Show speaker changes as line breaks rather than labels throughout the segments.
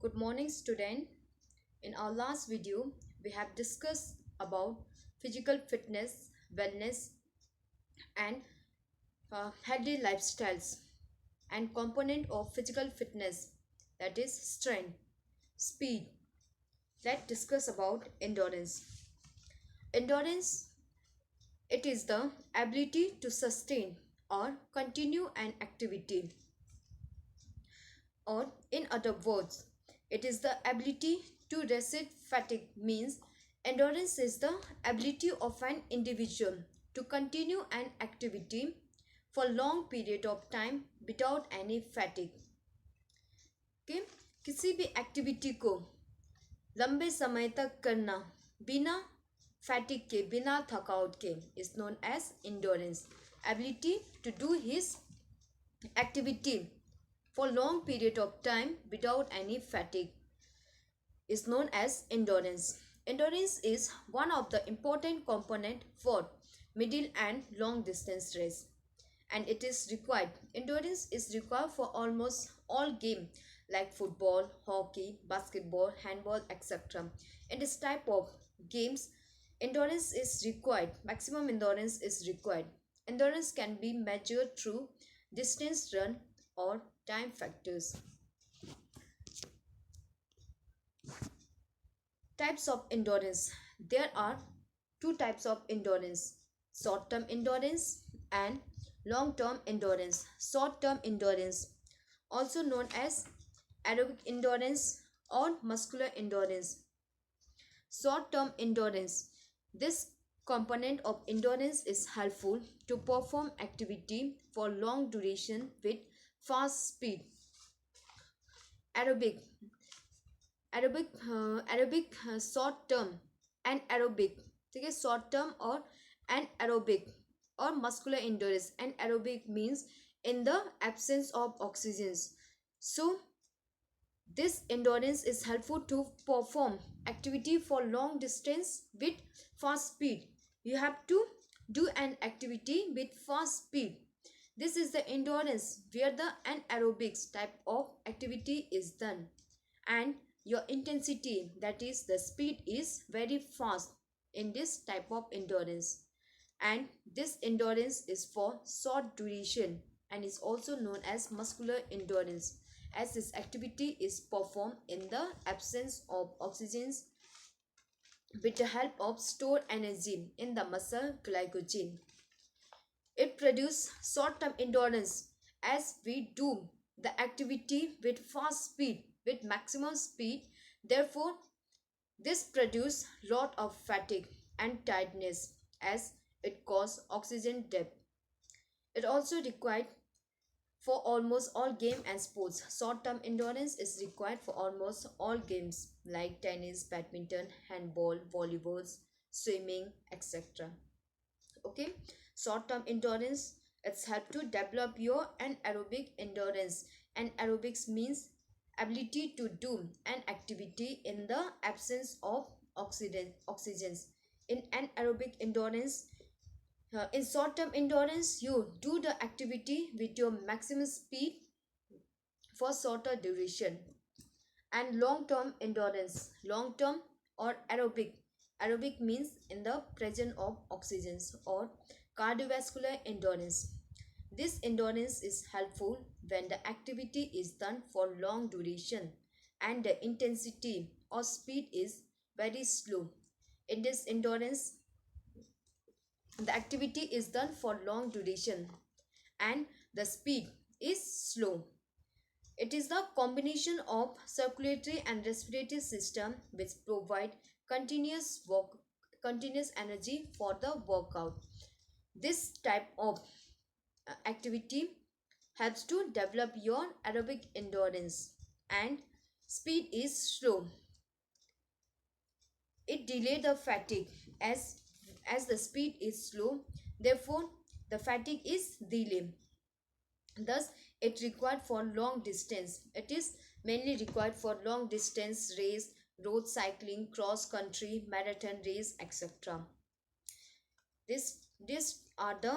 Good morning, student. In our last video, we have discussed about physical fitness, wellness, and healthy lifestyles and component of physical fitness, that is strength, speed. Let's discuss about endurance. Endurance, it is the ability to sustain or continue an activity, or in other words, it is the ability to resist fatigue. Means endurance is the ability of an individual to continue an activity for long period of time without any fatigue. okay? किसी भी activity को लंबे समय तक करना बिना फैटिक के, बिना थकावट के, is known as endurance. Ability to do his activity for long period of time without any fatigue is known as endurance. Endurance is one of the important component for middle and long distance race, and it is required. Endurance is required for almost all game like football, hockey, basketball, handball, etc. In this type of games, endurance is required. Maximum endurance is required. Endurance can be measured through distance run or time factors. Types of endurance. There are two types of endurance: short term endurance and long term endurance. Short term endurance, also known as aerobic endurance or muscular endurance. Short term endurance, this component of endurance is helpful to perform activity for long duration with fast speed. Aerobic, short term and aerobic. ठीक है, short term और and aerobic or muscular endurance. And aerobic means in the absence of oxygen. So this endurance is helpful to perform activity for long distance with fast speed. You have to do an activity with fast speed. This is the endurance where the anaerobics type of activity is done, and your intensity, that is the speed, is very fast in this type of endurance. And this endurance is for short duration and is also known as muscular endurance, as this activity is performed in the absence of oxygen with the help of stored energy in the muscle glycogen. It produces short-term endurance as we do the activity with fast speed, with maximum speed. Therefore, this produces lot of fatigue and tiredness as it causes oxygen depth. It also required for almost all game and sports. Short-term endurance is required for almost all games like tennis, badminton, handball, volleyball, swimming, etc. Okay, short-term endurance, it's help to develop your anaerobic endurance. And aerobics means ability to do an activity in the absence of oxygens. In anaerobic endurance, in short-term endurance, you do the activity with your maximum speed for shorter duration. And long-term endurance, long-term or aerobic means in the presence of oxygens, or cardiovascular endurance. This endurance is helpful when the activity is done for long duration and the intensity or speed is very slow. In this endurance, the activity is done for long duration and the speed is slow. It is the combination of circulatory and respiratory system which provide continuous energy for the workout. This type of activity helps to develop your aerobic endurance, and speed is slow. It delays the fatigue as the speed is slow. Therefore, the fatigue is delayed. Thus, it required for long distance. It is mainly required for long distance race, road cycling, cross country, marathon race, etc. These are the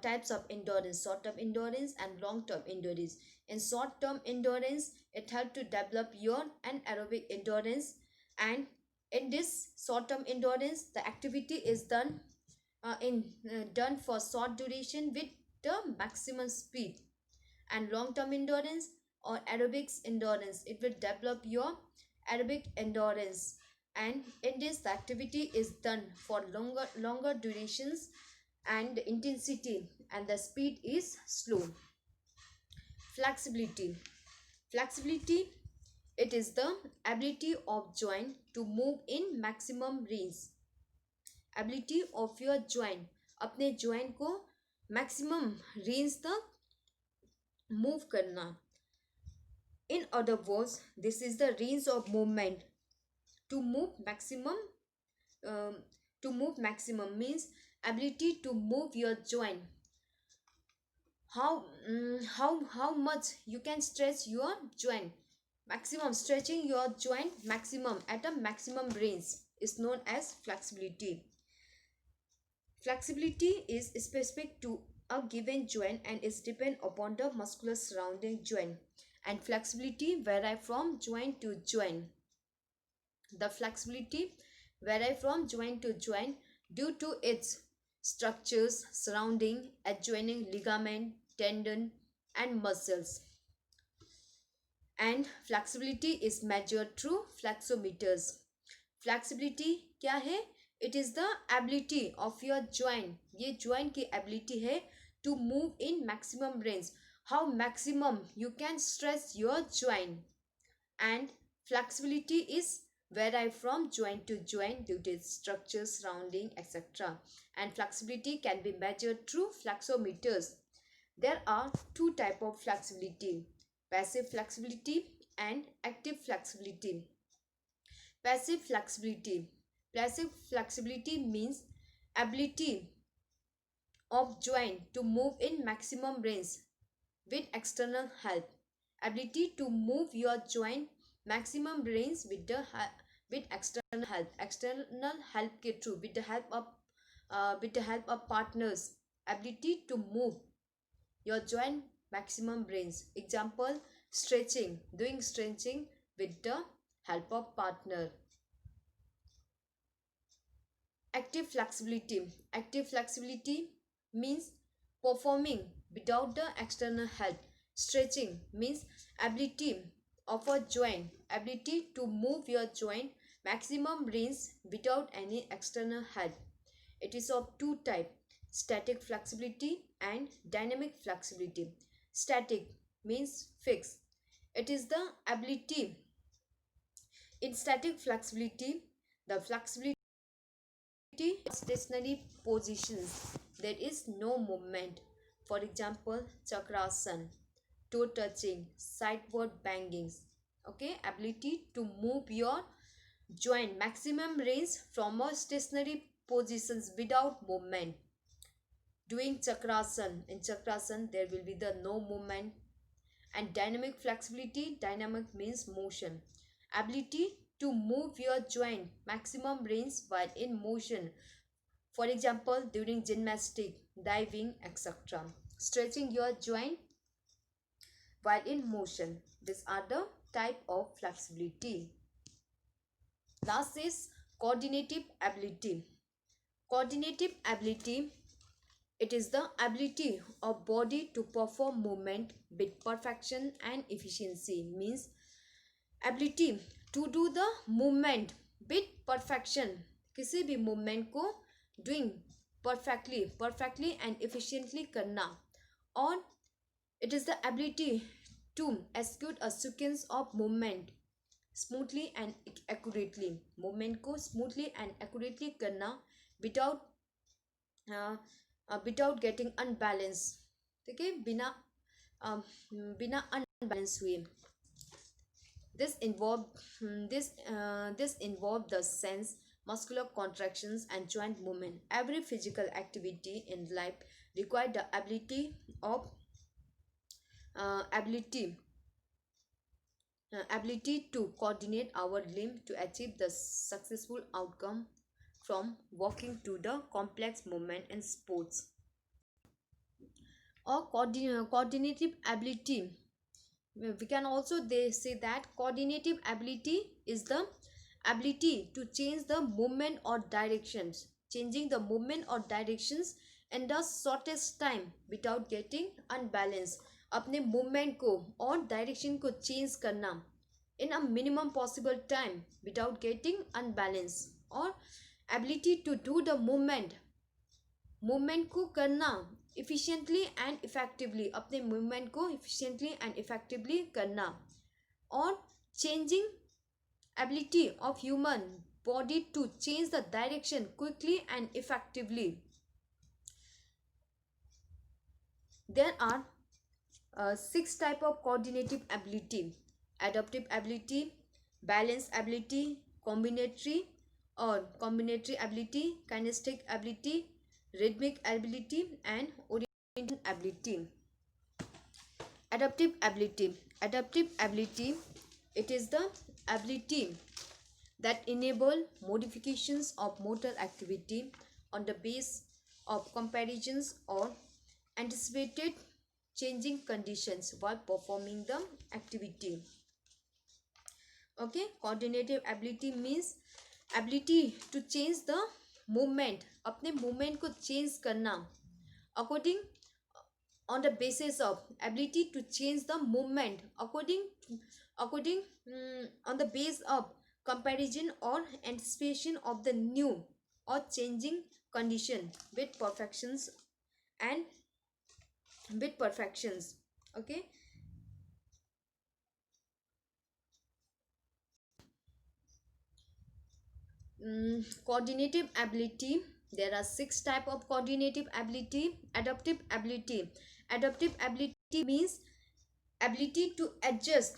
types of endurance: short-term endurance and long-term endurance. In short-term endurance, it helps to develop your anaerobic endurance, and in this short-term endurance, the activity is done for short duration with the maximum speed. And long-term endurance or aerobics endurance, it will develop your aerobic endurance, and in this the activity is done for longer durations, and the intensity and the speed is slow. Flexibility, it is the ability of joint to move in maximum range. Ability of your joint, अपने joint को maximum range तक move करना. In other words, this is the range of movement to move maximum. To move maximum means ability to move your joint. How much you can stretch your joint. Maximum stretching your joint maximum at a maximum range is known as flexibility. Flexibility is specific to a given joint and is depend upon the muscular surrounding joint, and flexibility vary from joint to joint. The flexibility vary from joint to joint due to its structures surrounding adjoining ligament, tendon, and muscles. And flexibility is measured through flexometers. Flexibility क्या है? It is the ability of your joint. ये joint की ability है to move in maximum range. How maximum you can stretch your joint. And flexibility is vary from joint to joint due to its structure surrounding, etc. And flexibility can be measured through flexometers. There are two types of flexibility: passive flexibility and active flexibility. Passive flexibility means ability of joint to move in maximum range with external help. Ability to move your joint maximum range with external help. External help के through, with the help of partners. Ability to move your joint maximum range. Example: stretching, doing stretching with the help of partner. Active flexibility means performing without the external help. Stretching means ability of a joint, ability to move your joint maximum range without any external help. It is of two types: static flexibility and dynamic flexibility. Static means fixed. It is the ability. In static flexibility, the flexibility stationary positions, there is no movement. For example, chakrasana, toe touching, sideward bangings. Okay, ability to move your joint maximum range from a stationary positions without movement. Doing chakrasana, in chakrasana there will be the no movement. And dynamic flexibility, dynamic means motion. Ability to move your joint maximum range while in motion. For example, during gymnastic, diving, etc. Stretching your joint while in motion. These are the type of flexibility. Last is coordinative ability. Coordinative ability, it is the ability of body to perform movement with perfection and efficiency. Means ability to do the movement with perfection. किसी भी movement को doing perfectly and efficiently करना. और it is the ability to execute a sequence of movement smoothly and accurately. Movement को smoothly and accurately करना without getting unbalanced. ठीक है, बिना unbalanced हुए. This involved the sense, muscular contractions, and joint movement. Every physical activity in life requires the ability to coordinate our limb to achieve the successful outcome, from walking to the complex movement in sports. or coordinative ability. We can also they say that coordinative ability is the ability to change the movement or directions, changing the movement or directions in the shortest time without getting unbalanced. अपने movement को और direction को change करना in a minimum possible time without getting unbalanced, or ability to do the movement को करना efficiently and effectively, अपने movement को efficiently and effectively करना, और changing ability of human body to change the direction quickly and effectively. There are six type of coordinative ability: adaptive ability, balance ability, combinatory ability, kinesthetic ability, rhythmic ability, and orientation ability. Adaptive ability, it is the ability that enable modifications of motor activity on the base of comparisons or anticipated changing conditions while performing the activity. Okay, coordinative ability means ability to change the movement, अपने movement को change करना according on the basis of ability to change the movement according on the base of comparison or anticipation of the new or changing condition with perfections and with perfections. Okay, coordinative ability, there are six type of coordinative ability. Adaptive ability means ability to adjust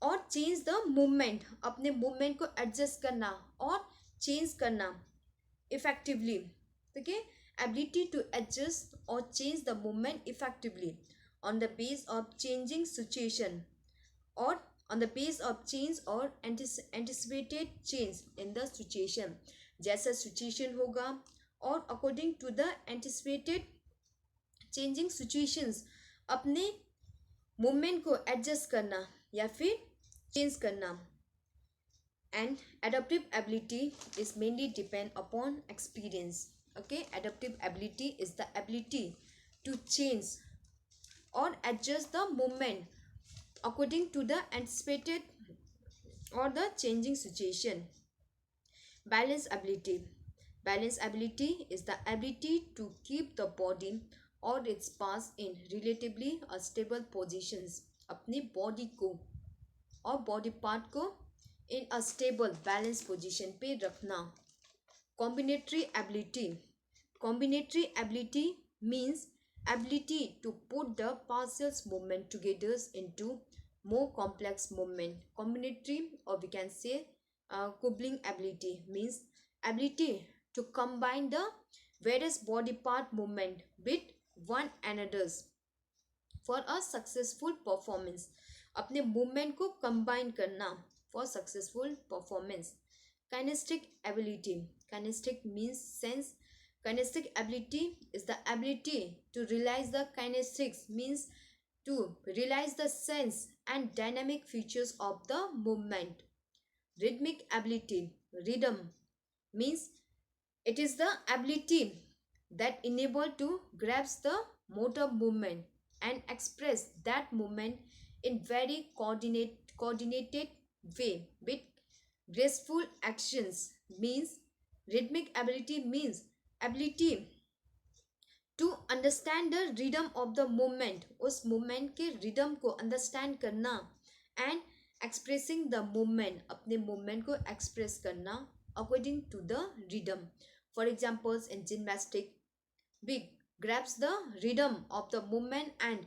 और change the movement, अपने movement को adjust करना और change करना effectively. ठीक है, ability to adjust और change the movement effectively on the base of changing situation, और on the base of change or anticipated change in the situation. जैसा सिचुएशन होगा और according to the anticipated changing situations अपने movement को adjust करना या फिर चेंज करना. And adaptive ability is mainly depend upon experience. Okay, adaptive ability is the ability to change or adjust the movement according to the anticipated or the changing situation. Balance ability. Balance ability is the ability to keep the body or its parts in relatively stable positions. अपनी body को और body part को in a stable balanced position पे रखना. Combinatory ability. Combinatory ability means ability to put the partial movement together into more complex movement. Combinatory, or we can say coupling ability, means ability to combine the various body part movement with one another's for a successful performance. अपने movement को combine करना for successful performance. Kinesthetic ability. Kinesthetic means sense. Kinesthetic ability is the ability to realize the kinetics, means to realize the sense and dynamic features of the movement. Rhythmic ability. Rhythm means it is the ability that enable to grasp the motor movement and express that movement in very coordinated way with graceful actions. Means rhythmic ability means ability to understand the rhythm of the movement, उस movement के rhythm को understand करना, and expressing the movement, अपने movement को express करना according to the rhythm. For examples, in gymnastic we grasp the rhythm of the movement and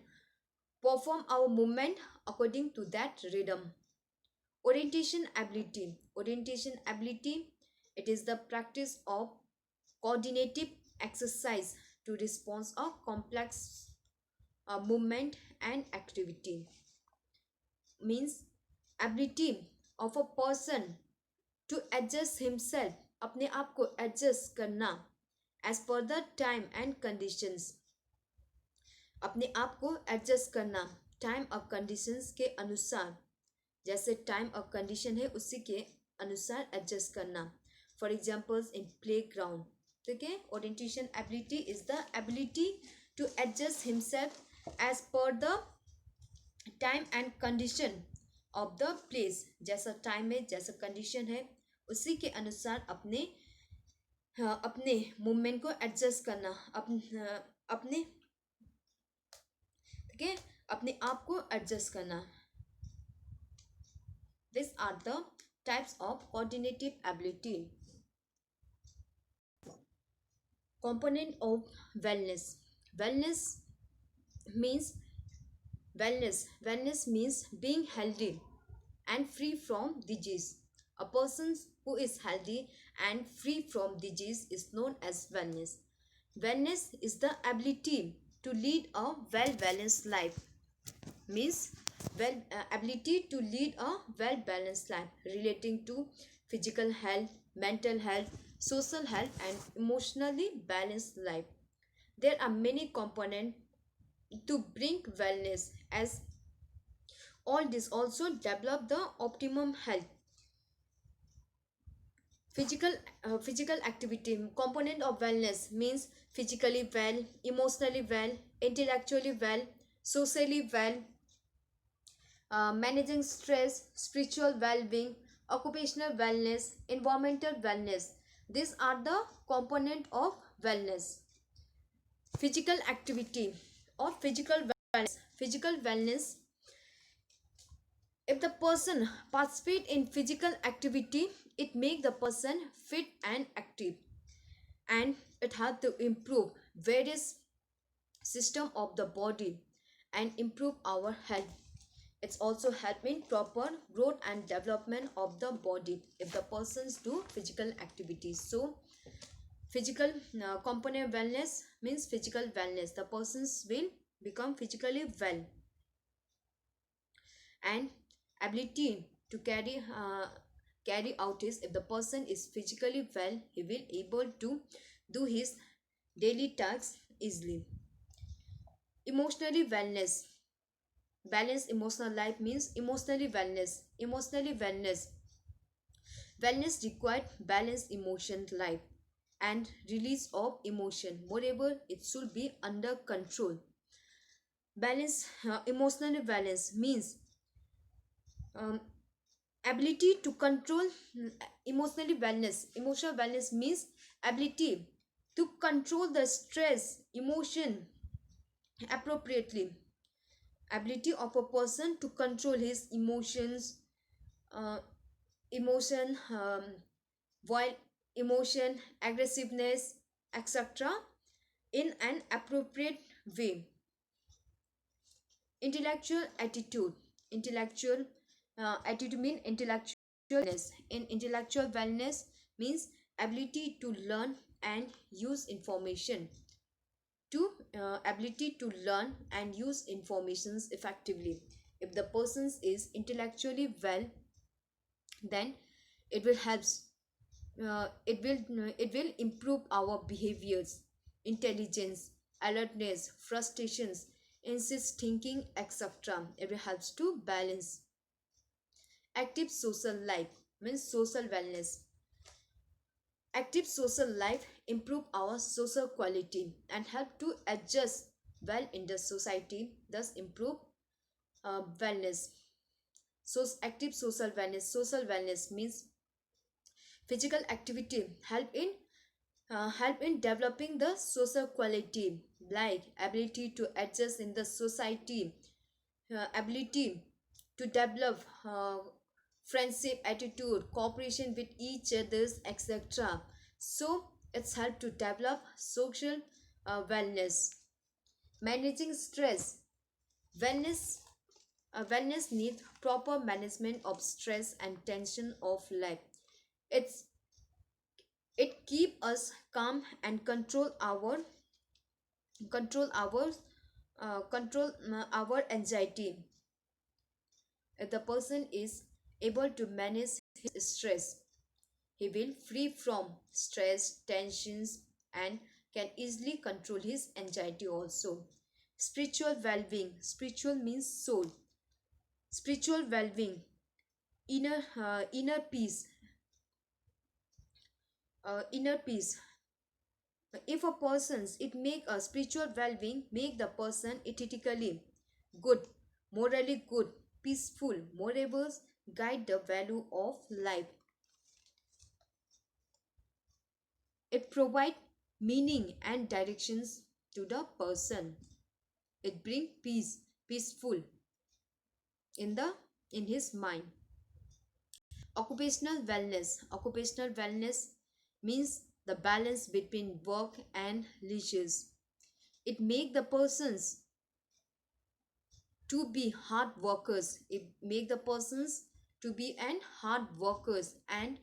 perform our movement according to that rhythm. Orientation ability. Orientation ability, it is the practice of coordinative exercise to response a complex movement and activity. Means ability of a person to adjust himself, अपने आप को adjust करना as per the time and conditions. अपने आप को adjust करना time और conditions के अनुसार, जैसे टाइम और कंडीशन है उसी के अनुसार एडजस्ट करना. For examples in play ground. ठीक है. Orientation ability is the ability to adjust himself as per the time and condition of the place. जैसा टाइम है, जैसा कंडीशन है, उसी के अनुसार अपने अपने मूवमेंट को एडजस्ट करना, अपने ठीक है, अपने आप को एडजस्ट करना. These are the types of coordinative ability. Component of wellness. Wellness means wellness means being healthy and free from disease. A person who is healthy and free from disease is known as wellness. Wellness is the ability to lead a well-balanced life. Means ability to lead a well-balanced life relating to physical health, mental health, social health, and emotionally balanced life. There are many components to bring wellness, as all this also develop the optimum health. Physical activity component of wellness means physically well, emotionally well, intellectually well, socially well, managing stress, spiritual well-being, occupational wellness, environmental wellness. These are the component of wellness. Physical activity or physical wellness. Physical wellness. If the person participate in physical activity, it make the person fit and active, and it help to improve various system of the body and improve our health. It's also help in proper growth and development of the body if the persons do physical activities. So physical component wellness means physical wellness. The persons will become physically well, and ability to carry out is, if the person is physically well, he will able to do his daily tasks easily. Emotionally wellness. Balanced emotional life means emotionally wellness. Wellness required balanced emotion life and release of emotion. Moreover, it should be under control. Emotionally balance means um, ability to control. Emotional wellness means ability to control the stress, emotion appropriately. Ability of a person to control his emotions, uh, emotion while emotion, aggressiveness, etc., in an appropriate way. Intellectual attitude. Intellectual attitude means intellectual wellness. In intellectual wellness means ability to learn and use information, to ability to learn and use informations effectively. If the person is intellectually well, then it will helps it will improve our behaviors, intelligence, alertness, frustrations, insist thinking, etc. It will helps to balance. Active social life means social wellness. Active social life improve our social quality and help to adjust well in the society, thus improve wellness. So active social wellness. Social wellness means physical activity help in developing the social quality, like ability to adjust in the society, ability to develop friendship, attitude, cooperation with each others, etc. So it's help to develop social wellness. Managing stress. Wellness wellness needs proper management of stress and tension of life. It's it keep us calm and control our our anxiety. If the person is able to manage his stress, he will free from stress, tensions, and can easily control his anxiety also. Spiritual well-being. Spiritual means soul. Spiritual well-being, inner peace. Inner peace. If a person's it make a spiritual well-being make the person ethically good, morally good, peaceful, moreover guide the value of life. It provide meaning and directions to the person. It bring peace, peaceful in the in his mind. Occupational wellness. Occupational wellness means the balance between work and leisures. It make the persons to be hard workers. It make the persons to be an hard workers and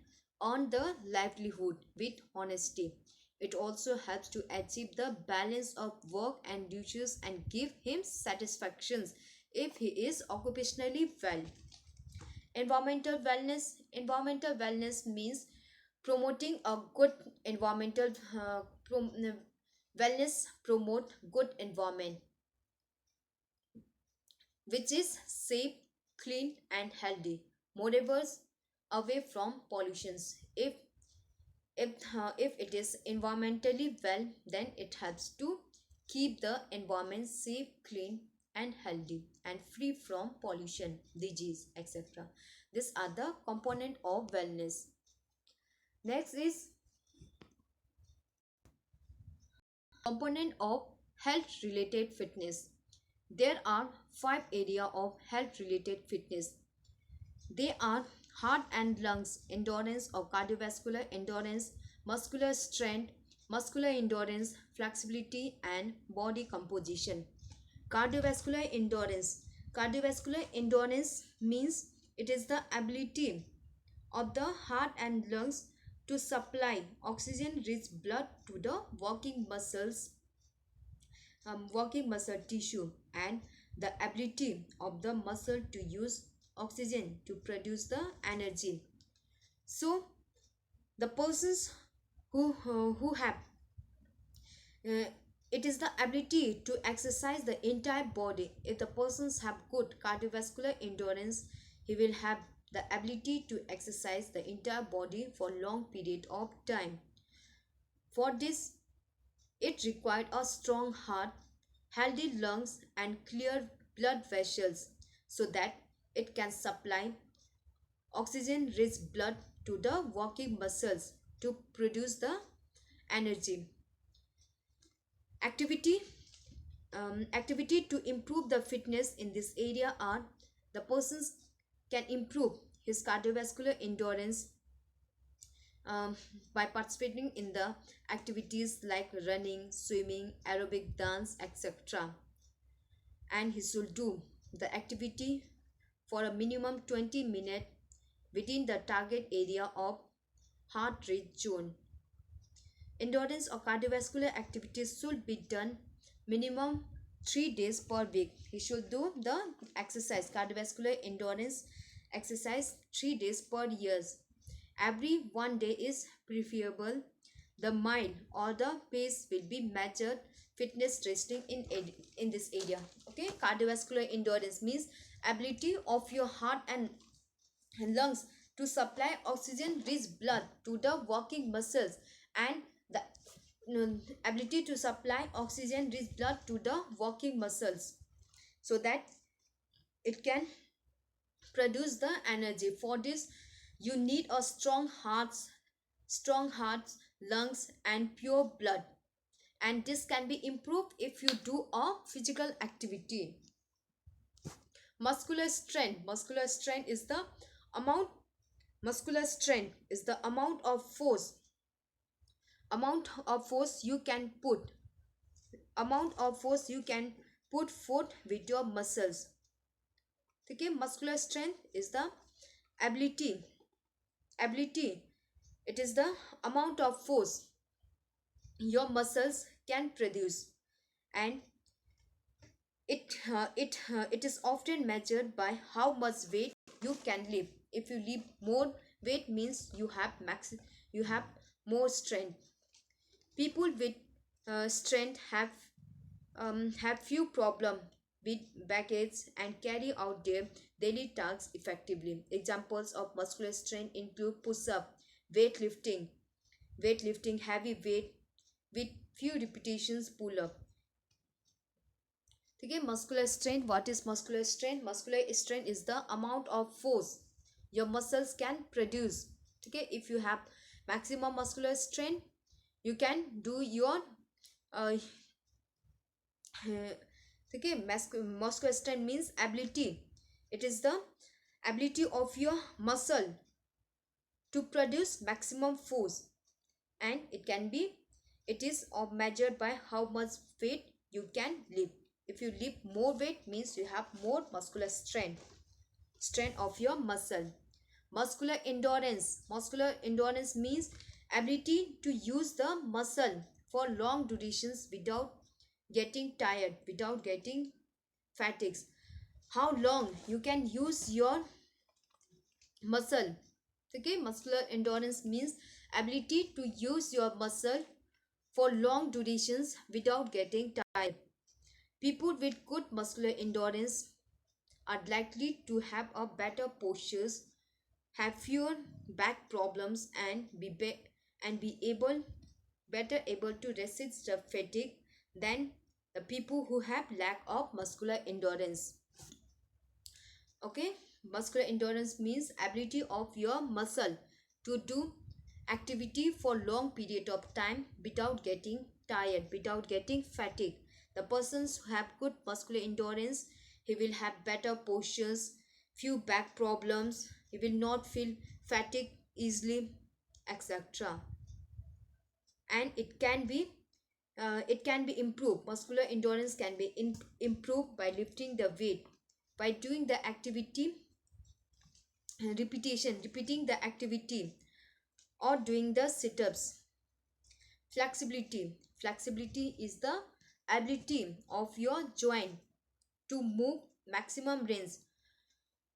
earn the livelihood with honesty. It also helps to achieve the balance of work and duties and give him satisfactions if he is occupationally well. Environmental wellness means promoting a good environmental wellness promote good environment which is safe, clean, and healthy. Moreover, away from pollutions. If it is environmentally well, then it helps to keep the environment safe, clean, and healthy, and free from pollution, disease, etc. These are the component of wellness. Next is component of health related fitness. There are 5 areas of health related fitness. They are heart and lungs endurance or cardiovascular endurance, muscular strength, muscular endurance, flexibility, and body composition. Cardiovascular endurance. Cardiovascular endurance means it is the ability of the heart and lungs to supply oxygen rich blood to the working muscle tissue, and the ability of the muscle to use oxygen to produce the energy. So the persons who have uh, it is the ability to exercise the entire body. If the persons have good cardiovascular endurance, he will have the ability to exercise the entire body for long period of time. For this, it required a strong heart, healthy lungs, and clear blood vessels so that it can supply oxygen rich blood to the working muscles to produce the energy. Activity activity to improve the fitness in this area are the persons can improve his cardiovascular endurance um, by participating in the activities like running, swimming, aerobic dance, etc. And he should do the activity for a minimum 20 minutes within the target area of heart rate zone. Endurance or cardiovascular activities should be done minimum 3 days per week. He should do the exercise, cardiovascular endurance exercise 3 days per year. Every 1 day is preferable. The mile or the pace will be measured fitness testing in this area. Okay, cardiovascular endurance means ability of your heart and lungs to supply oxygen rich blood to the working muscles, and the ability to supply oxygen rich blood to the working muscles so that it can produce the energy. For this you need a strong heart, lungs, and pure blood, and this can be improved if you do a physical activity. Muscular strength is the amount muscular strength is the amount of force you can put forth with your muscles. Okay, muscular strength is the ability it is the amount of force your muscles can produce, and it is often measured by how much weight you can lift. If you lift more weight means you have more strength. People with strength have have few problem with backaches and carry out their daily tasks effectively. Examples of muscular strength include push-up, weightlifting, heavy weight with few repetitions, pull-up. Okay, muscular strength. What is muscular strength? Muscular strength is the amount of force your muscles can produce. Okay, if you have maximum muscular strength, you can do your uh, okay, muscular strength means ability. It is the ability of your muscle to produce maximum force, and it is measured by how much weight you can lift. If you lift more weight, means you have more muscular strength of your muscle. Muscular endurance means ability to use the muscle for long durations without getting tired, without getting fatigues. How long you can use your muscle. Okay, muscular endurance means ability to use your muscle for long durations without getting tired. People with good muscular endurance are likely to have a better postures, have fewer back problems, and be able better able to resist the fatigue than the people who have lack of muscular endurance. Okay, muscular endurance means ability of your muscle to do activity for long period of time without getting tired, without getting fatigue. The persons who have good muscular endurance, he will have better postures, few back problems, he will not feel fatigue easily, etc. And it can be improved. Muscular endurance can be improved by lifting the weight, by doing the activity repeating the activity, or doing the sit-ups. Flexibility is the ability of your joint to move maximum range.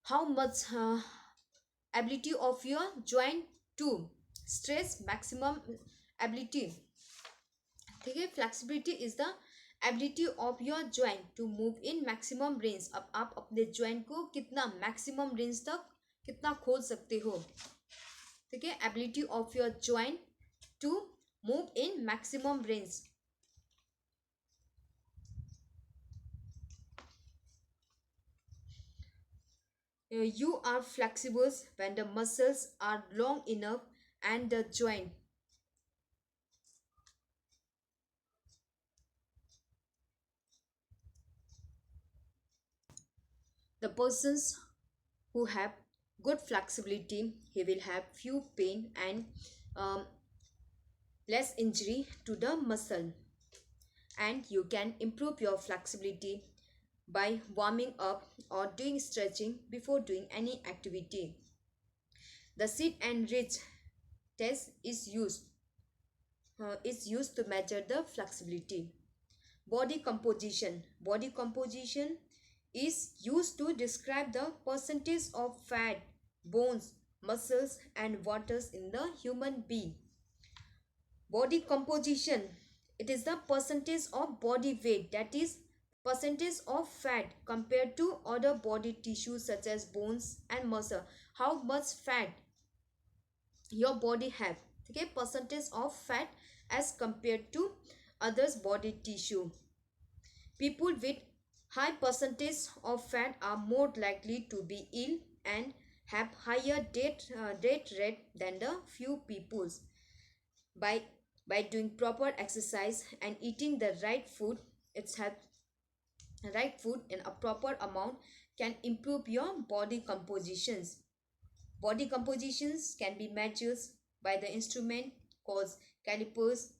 How much ability of your joint to stress maximum ability. ठीक है, flexibility is the ability of your joint to move in maximum range. अब आप अपने joint को कितना maximum range तक कितना खोल सकते हो. ठीक है, ability of your joint to move in maximum range. You are flexible when the muscles are long enough and the joint. The persons who have good flexibility, he will have few pain and um, less injury to the muscle. And you can improve your flexibility by warming up or doing stretching before doing any activity. The sit and reach test is used to measure the flexibility. Body composition is used to describe the percentage of fat, bones, muscles and waters in the human being. Body composition, it is the percentage of body weight, that is percentage of fat compared to other body tissues such as bones and muscle. How much fat your body have. Okay, percentage of fat as compared to others body tissue. People with high percentage of fat are more likely to be ill and have higher death rate than the few peoples. By doing proper exercise and eating the right food in a proper amount can improve your body compositions. Body compositions can be measured by the instrument called calipers,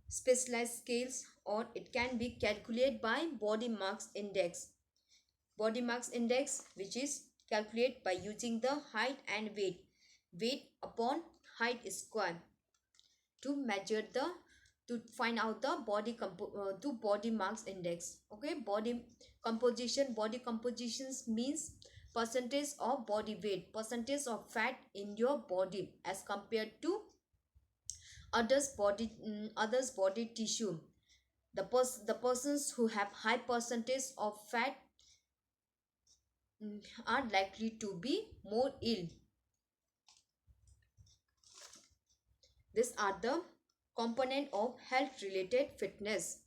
specialized scales, or it can be calculated by body mass index. Body mass index, which is calculated by using the height and weight upon height square to measure the to find out the body mass index. Okay, body compositions means percentage of body weight, percentage of fat in your body as compared to others body tissue. The persons who have high percentage of fat are likely to be more ill. These are the component of health related fitness.